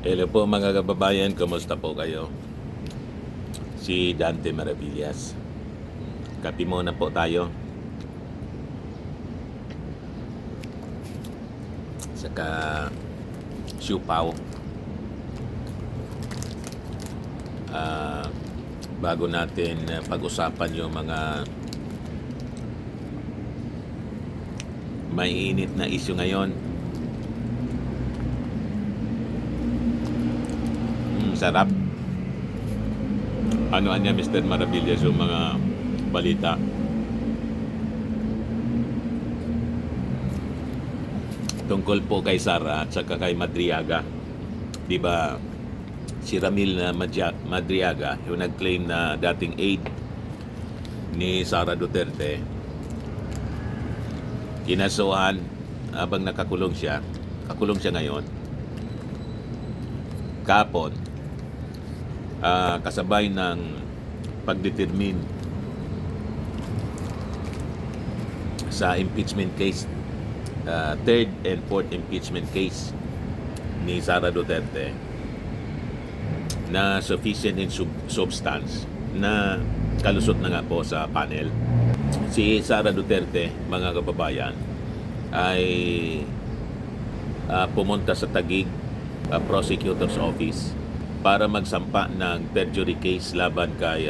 Hello po mga kababayan, kumusta po kayo? Si Dante Maravillas. Kape muna po tayo. Saka siupaw. Bago natin pag-usapan yung mga maiinit na issue ngayon. Sarap. Ano niya Mr. Maravillas yung mga balita? Tungkol po kay Sara at saka kay Madriaga. Di ba si Ramil na Madriaga, yung nag-claim na dating aide ni Sara Duterte, kinasuhan habang nakakulong siya. Kakulong siya ngayon. Kapon, kasabay ng pagdetermine sa impeachment case, third and fourth impeachment case ni Sara Duterte, na sufficient in substance na kalusot na nga po sa panel. Si Sara Duterte, mga kababayan, ay pumunta sa Taguig Prosecutor's Office para magsampa ng perjury case laban kay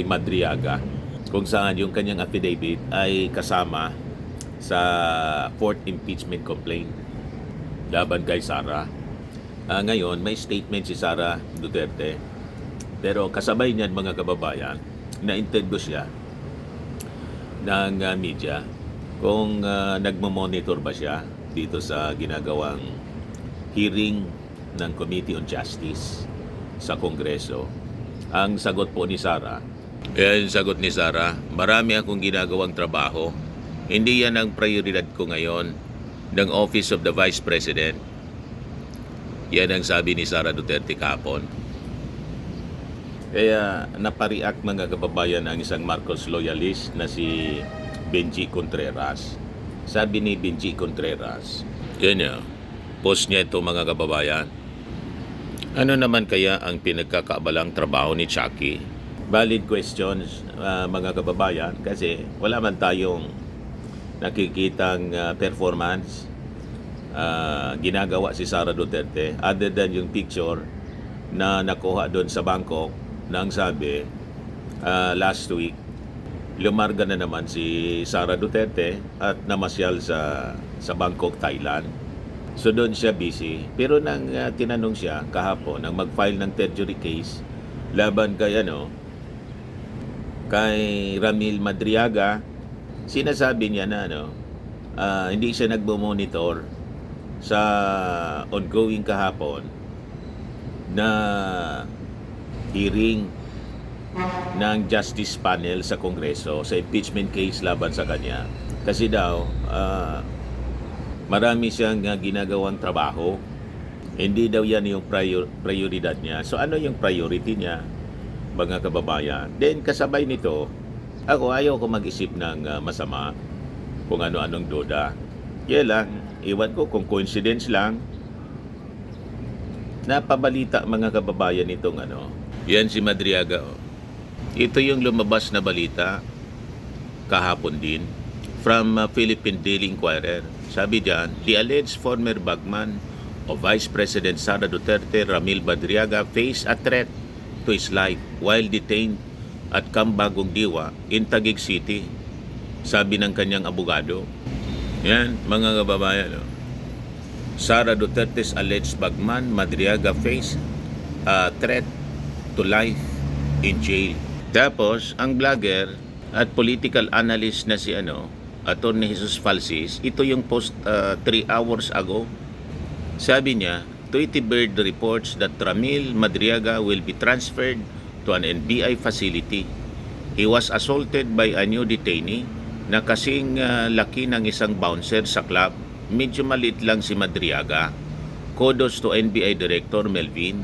Madriaga, kung saan yung kanyang affidavit ay kasama sa fourth impeachment complaint laban kay Sara. Ngayon may statement si Sara Duterte, pero kasabay niyan mga kababayan, na-interview siya ng media kung nagmo-monitor ba siya dito sa ginagawang hearing ng Committee on Justice sa Kongreso. Ang sagot po ni Sara, marami akong ginagawang trabaho. Hindi yan ang prioridad ko ngayon ng Office of the Vice President. Yan ang sabi ni Sara Duterte kahapon. Kaya napareact mga kababayan ang isang Marcos loyalist na si Benji Contreras. Sabi ni Benji Contreras, post niya ito mga kababayan, ano naman kaya ang pinagkakaabalang trabaho ni Chucky? Valid questions mga kababayan, kasi wala man tayong nakikitang performance ginagawa si Sara Duterte other than yung picture na nakuha doon sa Bangkok, na ang sabi last week lumarga na naman si Sara Duterte at namasyal sa Bangkok, Thailand. So doon siya busy. Pero nang tinanong siya kahapon nang mag-file ng perjury case laban kay Ramil Madriaga, sinasabi niya na hindi siya nagbo-monitor sa ongoing kahapon na hearing ng Justice Panel sa Kongreso sa impeachment case laban sa kanya. Kasi daw marami siyang ginagawang trabaho. Hindi daw yan yung prioridad niya. So ano yung priority niya, mga kababayan? Then kasabay nito, ayaw ko mag-isip ng masama kung ano-anong duda. Kaya lang, iwan ko kung coincidence lang, napabalita mga kababayan itong yan si Madriaga. Ito yung lumabas na balita kahapon din from Philippine Daily Inquirer. Sabi diyan, the alleged former bagman of Vice President Sara Duterte, Ramil Madriaga, face a threat to his life while detained at Cambagong Diwa in Taguig City, sabi ng kanyang abogado. Yan, mga kababayan. Sara Duterte's alleged bagman Madriaga face a threat to life in jail. Tapos, ang vlogger at political analyst na si Attorney Jesus Falsis, ito yung post 3 hours ago. Sabi niya, Tweety Bird reports that Ramil Madriaga will be transferred to an NBI facility. He was assaulted by a new detainee na kasing laki ng isang bouncer sa club. Medyo maliit lang si Madriaga. Kudos to NBI Director Melvin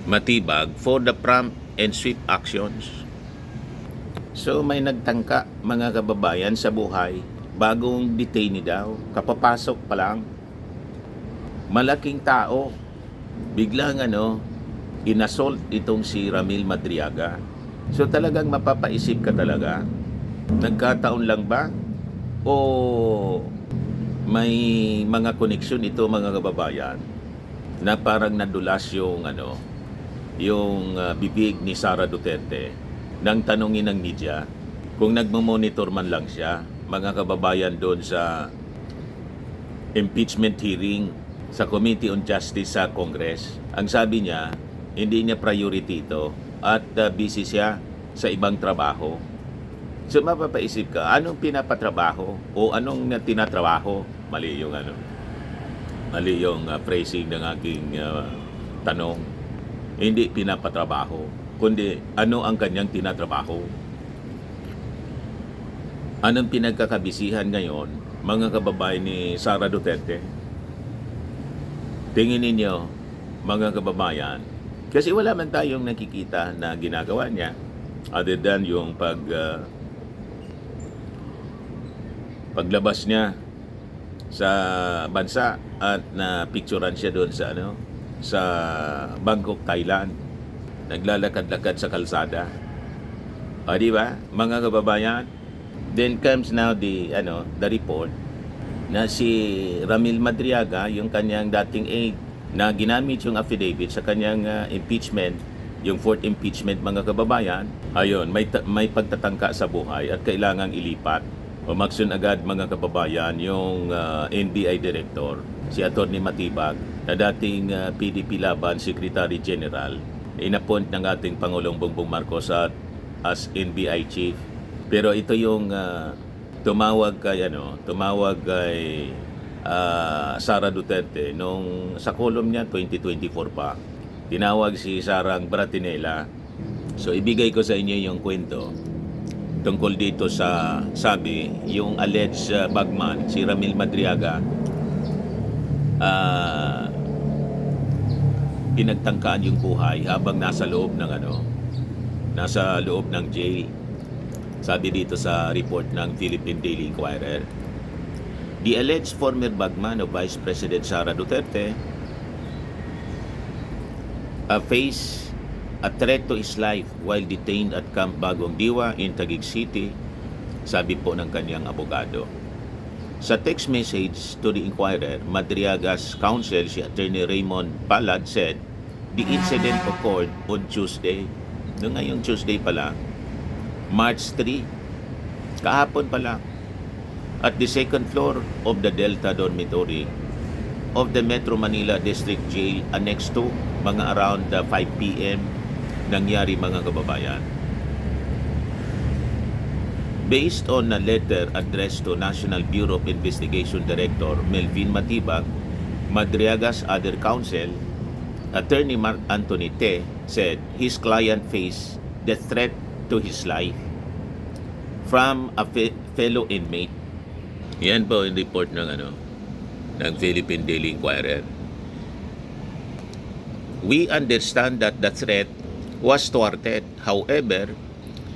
Matibag for the prompt and swift actions. So may nagtangka mga kababayan sa buhay, bagong detainee daw, kapapasok pa lang, malaking tao, biglang inassault itong si Ramil Madriaga. So talagang mapapaisip ka talaga, nagkataon lang ba o may mga koneksyon ito mga kababayan na parang nadulas yung bibig ni Sara Duterte nang tanungin ng media kung nagmo-monitor man lang siya, mga kababayan, doon sa impeachment hearing sa Committee on Justice sa Congress. Ang sabi niya, hindi niya priority ito at busy siya sa ibang trabaho. So mapapaisip ka, anong pinapatrabaho o anong tinatrabaho? Mali yung phrasing ng aking tanong. Hindi pinapatrabaho, kundi ano ang kanyang tinatrabaho. Anong pinagkakabisihan ngayon, mga kababayan ni Sara Duterte? Tingin ninyo, mga kababayan, kasi wala man tayong nakikita na ginagawa niya other than yung paglabas niya sa bansa at na picturean siya doon sa Bangkok, Thailand. Naglalakad-lakad sa kalsada. O di ba, mga kababayan? Then comes now the report na si Ramil Madriaga, yung kanyang dating aide, na ginamit yung affidavit sa kanyang impeachment, yung fourth impeachment, mga kababayan. Ayun, may pagtatangka sa buhay at kailangang ilipat. Umaksyon agad, mga kababayan, yung NBI Director, si Atty. Matibag, na dating PDP Laban Secretary General, inappoint ng ating Pangulong Bongbong Marcos as NBI Chief. Pero ito yung tumawag kay Sara Duterte nung sa column niya 2024 pa. Tinawag si Sarang Bratinela. So ibigay ko sa inyo yung kwento tungkol dito sa sabi yung alleged bagman si Ramil Madriaga, pinagtangkaan yung buhay habang nasa loob ng jail. Sabi dito sa report ng Philippine Daily Inquirer, the alleged former bagman of Vice President Sara Duterte faced a threat to his life while detained at Camp Bagong Diwa in Taguig City, sabi po ng kanyang abogado. Sa text message to the Inquirer, Madriaga's counsel, si Attorney Raymond Palad, said the incident occurred on Tuesday. Noong ngayong Tuesday pala, March 3, kahapon pala, at the second floor of the Delta Dormitory of the Metro Manila District Jail Annex 2, mga around 5 p.m. nangyari, mga kababayan. Based on a letter addressed to National Bureau of Investigation Director Melvin Matibag, Madriaga's other counsel, Attorney Mark Anthony Te, said his client faced the threat to his life from a fellow inmate. Yan po yung report ng Philippine Daily Inquirer. We understand that the threat was thwarted. However,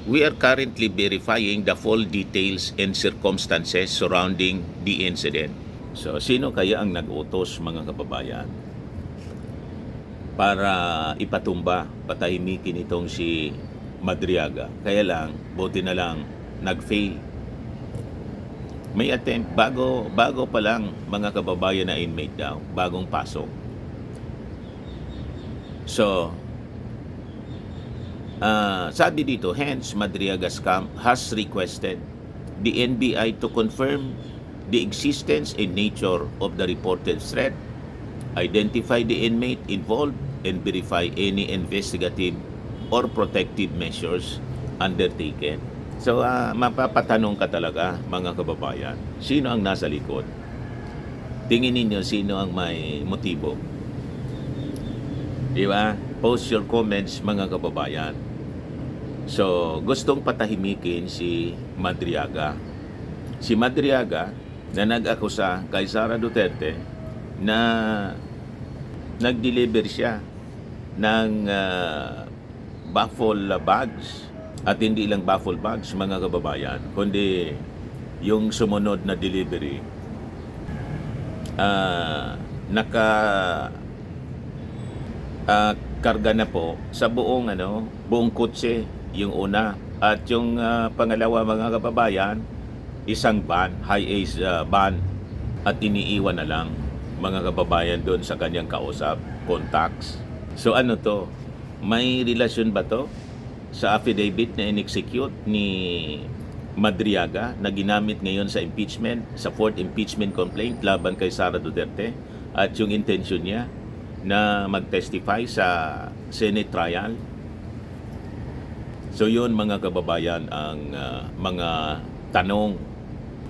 we are currently verifying the full details and circumstances surrounding the incident. So, sino kaya ang nag-utos, mga kababayan, para ipatumba, patahimikin itong si Madriaga? Kaya lang, buti na lang, nag-fail. May attempt, bago pa lang, mga kababayan, na inmate daw, bagong pasok. So, sabi dito, hence, Madriaga's camp has requested the NBI to confirm the existence and nature of the reported threat, identify the inmate involved, and verify any investigative or protective measures undertaken. So, mapapatanong ka talaga, mga kababayan, sino ang nasa likod? Tingin ninyo sino ang may motibo? Di ba? Post your comments, mga kababayan. So, gustong patahimikin si Madriaga. Si Madriaga na nag-akusa kay Sara Duterte na nag-deliver siya ng baffle bags. At hindi lang baffle bags, mga kababayan, kundi yung sumunod na delivery, karga na po sa buong kotse yung una. At yung pangalawa mga kababayan, isang van, high-ace van, at iniiwan na lang mga kababayan doon sa kanyang kausap, contacts. So ano to? May relasyon ba to sa affidavit na in-execute ni Madriaga na ginamit ngayon sa impeachment, sa fourth impeachment complaint laban kay Sara Duterte, at yung intention niya na mag-testify sa Senate trial? So yun mga kababayan ang mga tanong.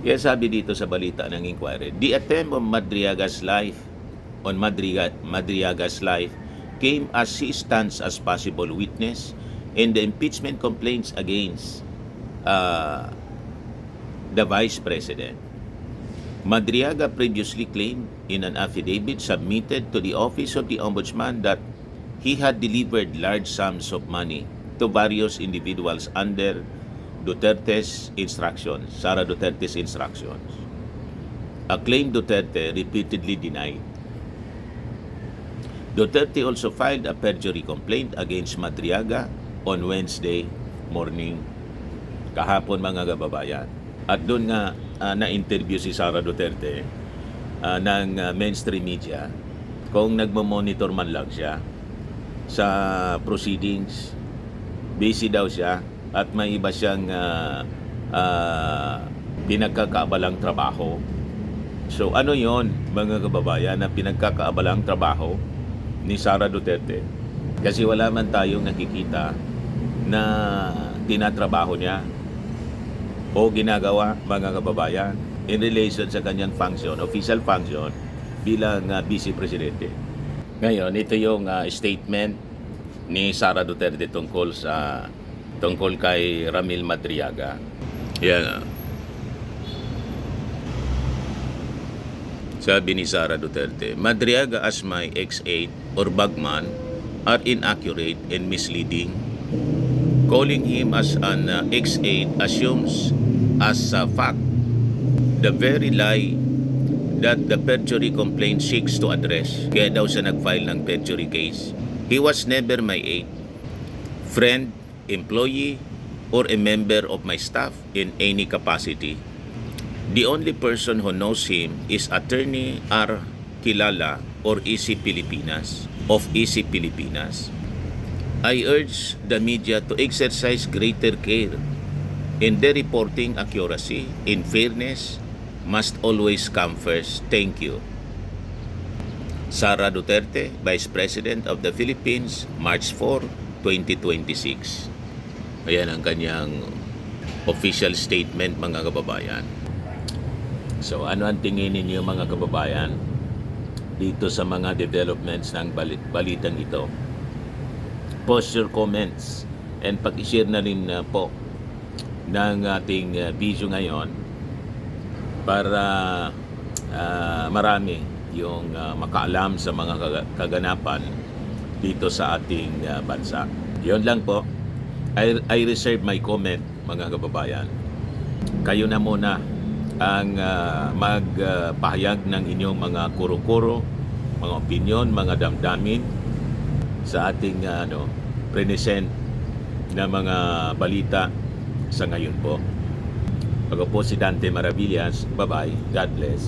Kaya sabi dito sa balita ng inquiry, the attempt of Madriaga's life came as she stands as possible witness in the impeachment complaints against the Vice President. Madriaga previously claimed in an affidavit submitted to the Office of the Ombudsman that he had delivered large sums of money to various individuals under Duterte's instructions, Sara Duterte's instructions. A claim Duterte repeatedly denied. Duterte also filed a perjury complaint against Madriaga on Wednesday morning, kahapon mga kababayan. At doon nga na-interview si Sara Duterte ng mainstream media kung nagmo-monitor man lang siya sa proceedings. Busy daw siya at may iba siyang pinagkakaabalang trabaho. So ano yon mga kababayan na pinagkakaabalang trabaho ni Sara Duterte? Kasi wala man tayong nakikita na tinatrabaho niya o ginagawa mga kababayan in relation sa kanyang function, official function bilang Vice Presidente. Ngayon, ito yung statement ni Sara Duterte tungkol kay Ramil Madriaga. Yan. Sabi ni Sara Duterte, Madriaga as my ex-aide or bagman are inaccurate and misleading. Calling him as an ex-aide assumes as a fact the very lie that the perjury complaint seeks to address. Kaya daw siya nag-file ng perjury case. He was never my aide, friend, employee, or a member of my staff in any capacity. The only person who knows him is Attorney R. Kilala or EC Pilipinas, of EC Pilipinas. I urge the media to exercise greater care in their reporting accuracy. In fairness, must always come first. Thank you. Sara Duterte, Vice President of the Philippines, March 4, 2026. Ayan ang kanyang official statement mga kababayan. So ano ang tingin ninyo mga kababayan dito sa mga developments ng balitang ito? Post your comments and pag-share na rin po ng ating video ngayon para marami yung makaalam sa mga kaganapan dito sa ating bansa. Yon lang po. I reserve my comment mga kababayan. Kayo na muna ang magpahayag ng inyong mga kuro-kuro, mga opinion, mga damdamin sa ating present na mga balita sa ngayon po. Ako po si Dante Maravillas. Bye-bye. God bless.